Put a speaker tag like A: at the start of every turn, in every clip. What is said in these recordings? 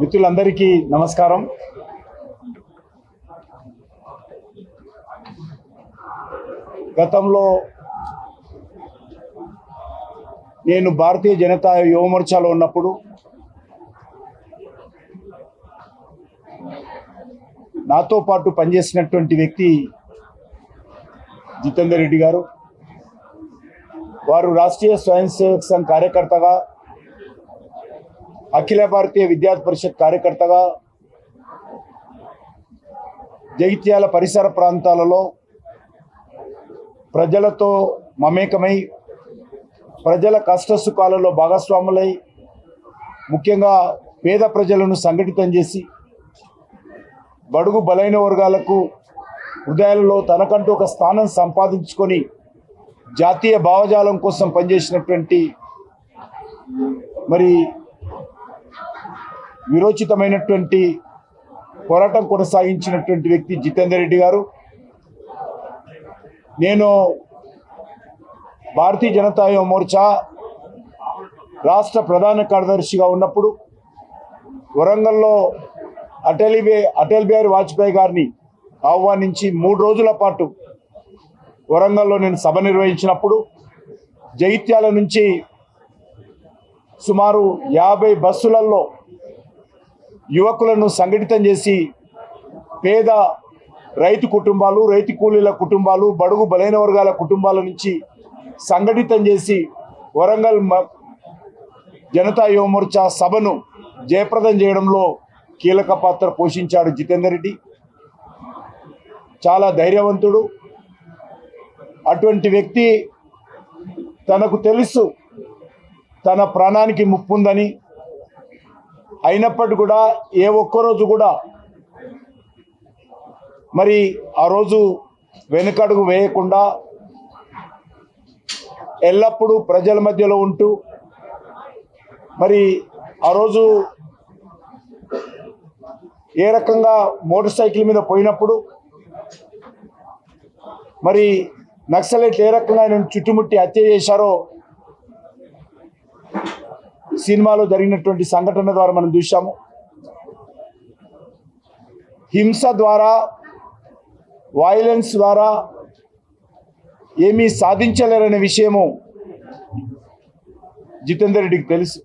A: మిత్రులందరికీ నమస్కారం. గతంలో నేను భారతీయ జనతా యువ మోర్చాలో ఉన్నప్పుడు నాతో పాటు పనిచేసినటువంటి వ్యక్తి జితేందర్ రెడ్డి గారు. వారు రాష్ట్రీయ స్వయం సేవక్ సంఘ్ కార్యకర్తగా, అఖిల భారతీయ విద్యార్థి పరిషత్ కార్యకర్తగా జగిత్యాల పరిసర ప్రాంతాలలో ప్రజలతో మమేకమై ప్రజల కష్ట సుఖాలలో భాగస్వాములై ముఖ్యంగా పేద ప్రజలను సంఘటితం చేసి బడుగు బలైన వర్గాలకు హృదయాలలో తనకంటూ ఒక స్థానం సంపాదించుకొని జాతీయ భావజాలం కోసం పనిచేసినటువంటి మరి విరోచితమైనటువంటి పోరాటం కొనసాగించినటువంటి వ్యక్తి జితేందర్ రెడ్డి గారు. నేను భారతీయ జనతా యువ మోర్చా రాష్ట్ర ప్రధాన కార్యదర్శిగా ఉన్నప్పుడు వరంగల్లో అటల్ బిహారీ వాజ్పేయి గారిని ఆహ్వానించి 3 రోజుల పాటు వరంగల్లో నేను సభ నిర్వహించినప్పుడు జగిత్యాల నుంచి సుమారు 50 బస్సులలో యువకులను సంఘటితం చేసి పేద రైతు కుటుంబాలు, రైతు కూలీల కుటుంబాలు, బడుగు బలైన వర్గాల కుటుంబాల నుంచి సంఘటితం చేసి వరంగల్ జనతా యువ మోర్చా సభను జయప్రదం చేయడంలో కీలక పాత్ర పోషించాడు జితేందర్ రెడ్డి. చాలా ధైర్యవంతుడు. అటువంటి వ్యక్తి తనకు తెలుసు తన ప్రాణానికి ముప్పు ఉందని, అయినప్పటికీ కూడా ఏ ఒక్కరోజు కూడా మరి ఆ రోజు వెనుకడుగు వేయకుండా ఎల్లప్పుడూ ప్రజల మధ్యలో ఉంటూ మరి ఆ రోజు ఏ రకంగా మోటార్ సైకిల్ మీద పోయినప్పుడు మరి నక్సలైట్లు ఏ రకంగా ఆయన చుట్టుముట్టి హత్య చేశారో సినిమాలో జరిగినటువంటి సంఘటన ద్వారా మనం చూసాము. హింస ద్వారా, వైలెన్స్ ద్వారా ఏమీ సాధించలేరనే విషయము జితేందర్ రెడ్డికి తెలుసు.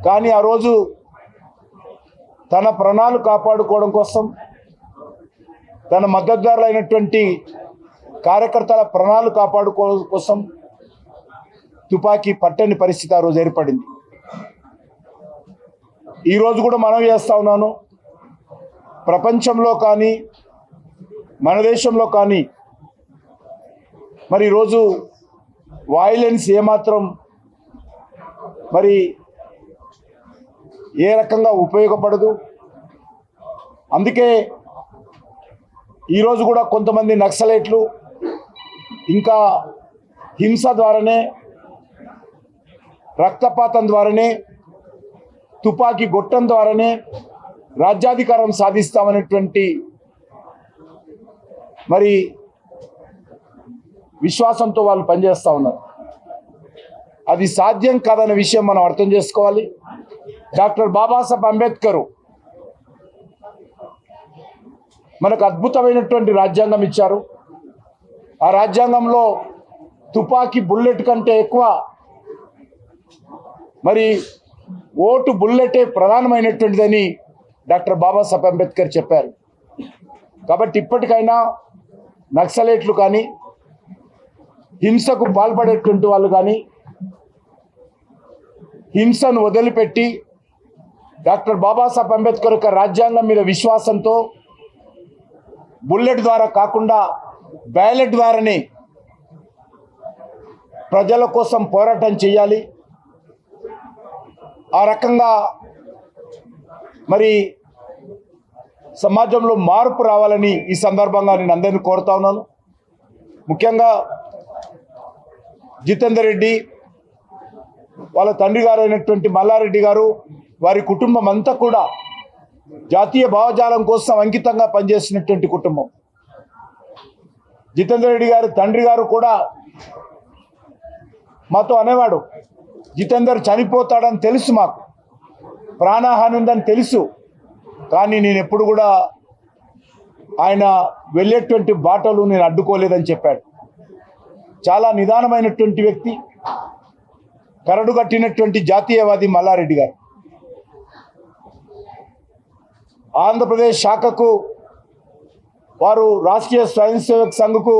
A: కానీ ఆ రోజు తన ప్రాణాలు కాపాడుకోవడం కోసం, తన మద్దతుదారులైనటువంటి కార్యకర్తల ప్రాణాలు కాపాడుకోవడం కోసం తుపాకీ పట్టని పరిస్థితి ఆ రోజు ఏర్పడింది. ఈరోజు కూడా మనం చేస్తూ ఉన్నాను, ప్రపంచంలో కానీ మన దేశంలో కానీ మరి ఈరోజు వైలెన్స్ ఏమాత్రం మరి ఏ రకంగా ఉపయోగపడదు. అందుకే ఈరోజు కూడా కొంతమంది నక్సలైట్లు ఇంకా హింస ద్వారానే, రక్తపాతం ద్వారానే, తుపాకీ గొట్టం ద్వారానే రాజ్యాధికారం సాధిస్తామనేటువంటి మరి విశ్వాసంతో వాళ్ళు పనిచేస్తూ ఉన్నారు. అది సాధ్యం కాదనే విషయం మనం అర్థం చేసుకోవాలి. డాక్టర్ బాబాసాహెబ్ అంబేద్కర్ మనకు అద్భుతమైనటువంటి రాజ్యాంగం ఇచ్చారు. ఆ రాజ్యాంగంలో తుపాకీ బుల్లెట్ కంటే ఎక్కువ మరి ఓటు బుల్లెటే ప్రధానమైనటువంటిదని డాక్టర్ బాబాసాహెబ్ అంబేద్కర్ చెప్పారు. కాబట్టి ఇప్పటికైనా నక్సలైట్లు కానీ, హింసకు పాల్పడేటువంటి వాళ్ళు కానీ హింసను వదిలిపెట్టి డాక్టర్ బాబాసాహెబ్ అంబేద్కర్ యొక్క రాజ్యాంగం మీద విశ్వాసంతో బుల్లెట్ ద్వారా కాకుండా బ్యాలెట్ ద్వారానే ప్రజల కోసం పోరాటం చేయాలి. ఆ రకంగా మరి సమాజంలో మార్పు రావాలని ఈ సందర్భంగా నేను అందరినీ కోరుతా ఉన్నాను. ముఖ్యంగా జితేందర్ రెడ్డి వాళ్ళ తండ్రి గారు అయినటువంటి మల్లారెడ్డి గారు, వారి కుటుంబం అంతా కూడా జాతీయ భావజాలం కోసం అంకితంగా పనిచేసినటువంటి కుటుంబం. జితేందర్ రెడ్డి గారి తండ్రి గారు కూడా మాతో అనేవాడు, జితేందర్ చనిపోతాడని తెలుసు మాకు, ప్రాణహాని ఉందని తెలుసు, కానీ నేను ఎప్పుడు కూడా ఆయన వెళ్ళేటువంటి బాటలు నేను అడ్డుకోలేదని చెప్పాడు. చాలా నిదానమైనటువంటి వ్యక్తి, కరడు కట్టినటువంటి జాతీయవాది మల్లారెడ్డి గారు. ఆంధ్రప్రదేశ్ శాఖకు వారు రాష్ట్రీయ స్వయం సేవక్ సంఘకు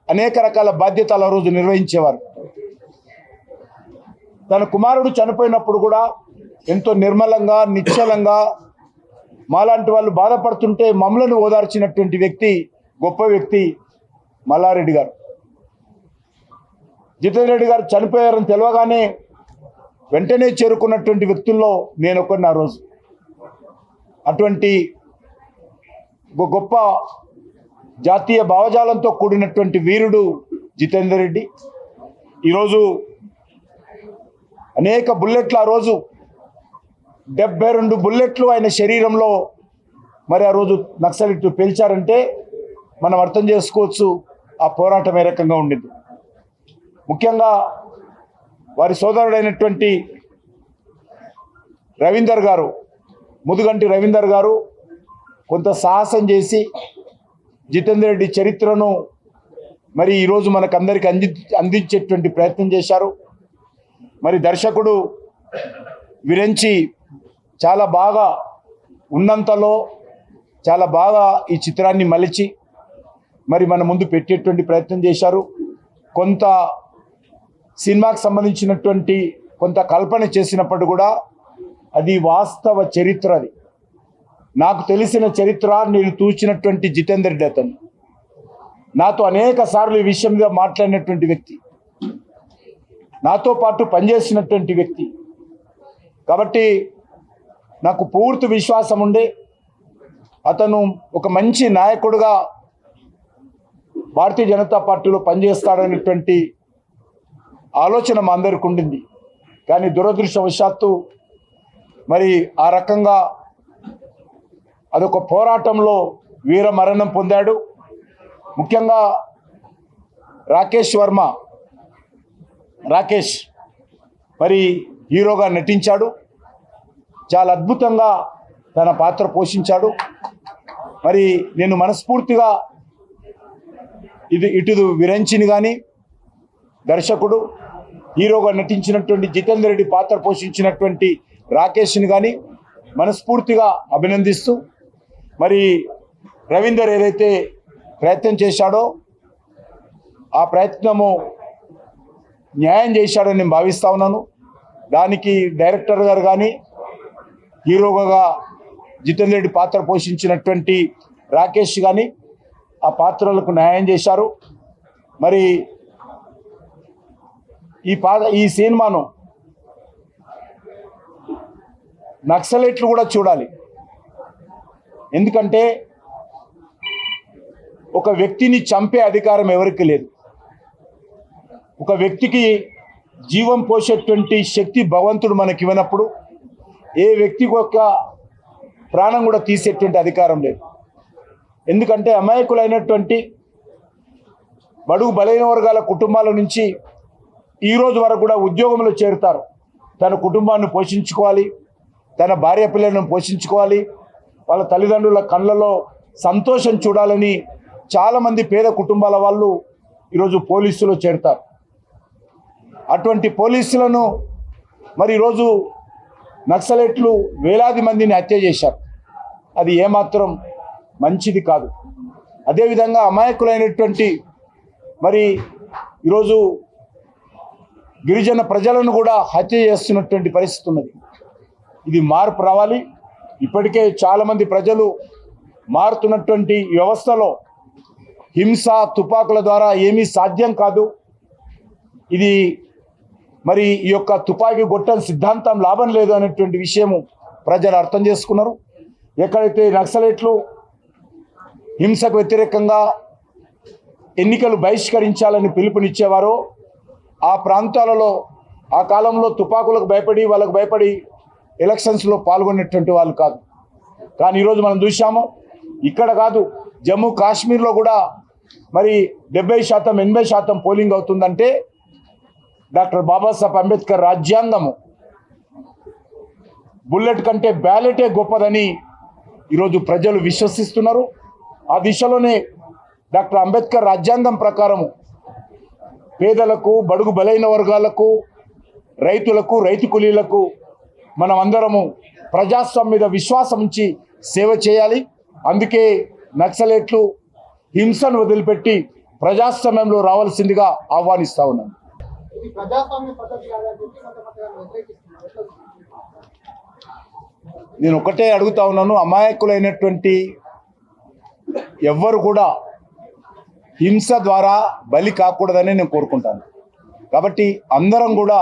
A: అనేక రకాల బాధ్యతలు ఆ రోజు నిర్వహించేవారు. తన కుమారుడు చనిపోయినప్పుడు కూడా ఎంతో నిర్మలంగా, నిశ్చలంగా మాలాంటి వాళ్ళు బాధపడుతుంటే మమ్మలను ఓదార్చినటువంటి వ్యక్తి, గొప్ప వ్యక్తి మల్లారెడ్డి గారు. జితేందర్ రెడ్డి గారు చనిపోయారని తెలియగానే వెంటనే చేరుకున్నటువంటి వ్యక్తుల్లో నేను ఒకరిని ఆ రోజు. అటువంటి గొప్ప జాతీయ భావజాలంతో కూడినటువంటి వీరుడు జితేందర్ రెడ్డి. ఈరోజు అనేక బుల్లెట్లు, ఆ రోజు 72 బుల్లెట్లు ఆయన శరీరంలో మరి ఆ రోజు నక్సలిట్లు పేల్చారంటే మనం అర్థం చేసుకోవచ్చు ఆ పోరాటం ఏ రకంగా ఉండింది. ముఖ్యంగా వారి సోదరుడైనటువంటి రవీందర్ గారు, ముదుగంటి రవీందర్ గారు కొంత సాహసం చేసి జితేందర్ రెడ్డి చరిత్రను మరి ఈరోజు మనకందరికి అందించేటువంటి ప్రయత్నం చేశారు. మరి దర్శకుడు విరంచి చాలా బాగా ఉన్నంతలో చాలా బాగా ఈ చిత్రాన్ని మలిచి మరి మన ముందు పెట్టేటువంటి ప్రయత్నం చేశారు. కొంత సినిమాకి సంబంధించినటువంటి కొంత కల్పన చేసినప్పుడు కూడా అది వాస్తవ చరిత్ర. అది నాకు తెలిసిన చరిత్ర. నేను చూసినటువంటి జితేందర్ రెడ్డి అతను నాతో అనేక సార్లు ఈ విషయం మీద మాట్లాడినటువంటి వ్యక్తి, నాతో పాటు పనిచేసినటువంటి వ్యక్తి. కాబట్టి నాకు పూర్తి విశ్వాసం ఉండే అతను ఒక మంచి నాయకుడుగా భారతీయ జనతా పార్టీలో పనిచేస్తాడనేటువంటి ఆలోచన మా అందరికి ఉండింది. కానీ దురదృష్టవశాత్తు మరి ఆ రకంగా అదొక పోరాటంలో వీర మరణం పొందాడు. ముఖ్యంగా రాకేష్ మరి హీరోగా నటించాడు. చాలా అద్భుతంగా తన పాత్ర పోషించాడు. మరి నేను మనస్ఫూర్తిగా ఇటు విరంచిని కానీ, దర్శకుడు హీరోగా నటించినటువంటి జితేందర్ రెడ్డి పాత్ర పోషించినటువంటి రాకేష్ని కానీ మనస్ఫూర్తిగా అభినందిస్తూ, మరి రవీందర్ ఏదైతే ప్రయత్నం చేశాడో ఆ ప్రయత్నము న్యాయం చేశాడని నేను భావిస్తూ ఉన్నాను. దానికి డైరెక్టర్ గారు కానీ, హీరోగా జితేందర్ రెడ్డి పాత్ర పోషించినటువంటి రాకేష్ కానీ ఆ పాత్రలకు న్యాయం చేశారు. మరి ఈ సినిమాను నక్సలైట్లు కూడా చూడాలి. ఎందుకంటే ఒక వ్యక్తిని చంపే అధికారం ఎవరికి లేదు. ఒక వ్యక్తికి జీవం పోసేటువంటి శక్తి భగవంతుడు మనకి ఇవ్వనప్పుడు ఏ వ్యక్తికి ఒక ప్రాణం కూడా తీసేటువంటి అధికారం లేదు. ఎందుకంటే అమాయకులైనటువంటి బడుగు బలైన వర్గాల కుటుంబాల నుంచి ఈరోజు వరకు కూడా ఉద్యోగంలో చేరుతారు. తన కుటుంబాన్ని పోషించుకోవాలి, తన భార్య పిల్లలను పోషించుకోవాలి, వాళ్ళ తల్లిదండ్రుల కళ్ళలో సంతోషం చూడాలని చాలామంది పేద కుటుంబాల వాళ్ళు ఈరోజు పోలీసులో చేరుతారు. అటువంటి పోలీసులను మరి ఈరోజు నక్సలైట్లు వేలాది మందిని హత్య చేశారు. అది ఏమాత్రం మంచిది కాదు. అదేవిధంగా అమాయకులైనటువంటి మరి ఈరోజు గిరిజన ప్రజలను కూడా హత్య చేస్తున్నటువంటి పరిస్థితి ఉన్నది. ఇది మార్పు రావాలి. ఇప్పటికే చాలామంది ప్రజలు మారుతున్నటువంటి వ్యవస్థలో హింస, తుపాకుల ద్వారా ఏమీ సాధ్యం కాదు. ఇది మరి ఈ యొక్క తుపాకీ గొట్టం సిద్ధాంతం లాభం లేదు అనేటువంటి విషయము ప్రజలు అర్థం చేసుకున్నారు. ఎక్కడైతే నక్సలైట్లు హింసకు వ్యతిరేకంగా ఎన్నికలు బహిష్కరించాలని పిలుపునిచ్చేవారో ఆ ప్రాంతాలలో ఆ కాలంలో తుపాకులకు భయపడి వాళ్ళకు భయపడి ఎలక్షన్స్లో పాల్గొనేటువంటి వాళ్ళు కాదు. కానీ ఈరోజు మనం చూసాము, ఇక్కడ కాదు జమ్మూ కాశ్మీర్లో కూడా మరి 70%, 80% పోలింగ్ అవుతుందంటే డాక్టర్ బాబాసాహెబ్ అంబేద్కర్ రాజ్యాంగము బుల్లెట్ కంటే బ్యాలెటే గొప్పదని ఈరోజు ప్రజలు విశ్వసిస్తున్నారు. ఆ దిశలోనే డాక్టర్ అంబేద్కర్ రాజ్యాంగం ప్రకారము పేదలకు, బడుగు బలైన వర్గాలకు, రైతులకు, రైతు కూలీలకు మనం అందరము ప్రజాస్వామ్యం మీద విశ్వాసం ఉంచి సేవ చేయాలి. అందుకే నక్సలైట్లు హింసను వదిలిపెట్టి ప్రజాస్వామ్యంలో రావాల్సిందిగా ఆహ్వానిస్తా ఉన్నాను. నేను ఒకటే అడుగుతా ఉన్నాను, అమాయకులైనటువంటి ఎవ్వరు కూడా హింస ద్వారా బలి కాకూడదని నేను కోరుకుంటాను. కాబట్టి అందరం కూడా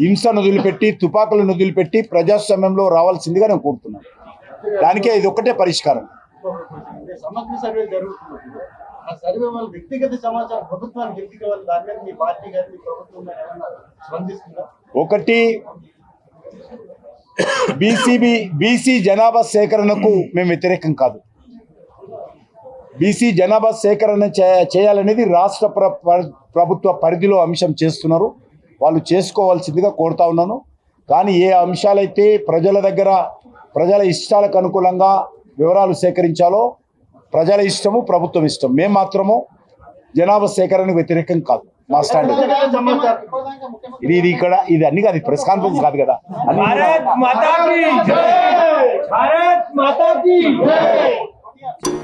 A: హింసను వదిలిపెట్టి, తుపాకులను వదిలిపెట్టి ప్రజాస్వామ్యంలో రావాల్సిందిగా నేను కోరుతున్నాను. దానికే ఇది ఒక్కటే పరిష్కారం.
B: సమగ్ర సర్వే జరుగుతుంది. ఆ సర్వే వల్ల వ్యక్తిగత సమాచారం ప్రభుత్వానికి వ్యక్తిగత వాళ్ళ దాని మీద మీ పార్టీ గారి మీ ప్రభుత్వం స్పందిస్తుందా?
A: ఒకటి, బీసీ జనాభా సేకరణకు మేము వ్యతిరేకం కాదు. బీసీ జనాభా సేకరణ చేయాలనేది రాష్ట్ర ప్రభుత్వ పరిధిలో అంశం చేస్తున్నారు. వాళ్ళు చేసుకోవాల్సిందిగా కోరుతా ఉన్నాను. కానీ ఏ అంశాలైతే ప్రజల దగ్గర ప్రజల ఇష్టాలకు అనుకూలంగా వివరాలు సేకరించాలో ప్రజల ఇష్టము, ప్రభుత్వం ఇష్టం. మేము మాత్రము జనాభా సేకరణకు వ్యతిరేకం కాదు. మా స్టాండ్ ఇది ఇక్కడ ఇది అన్ని కాదు, ప్రెస్ కాన్ఫరెన్స్ కాదు కదా.
C: भारत माता की जय।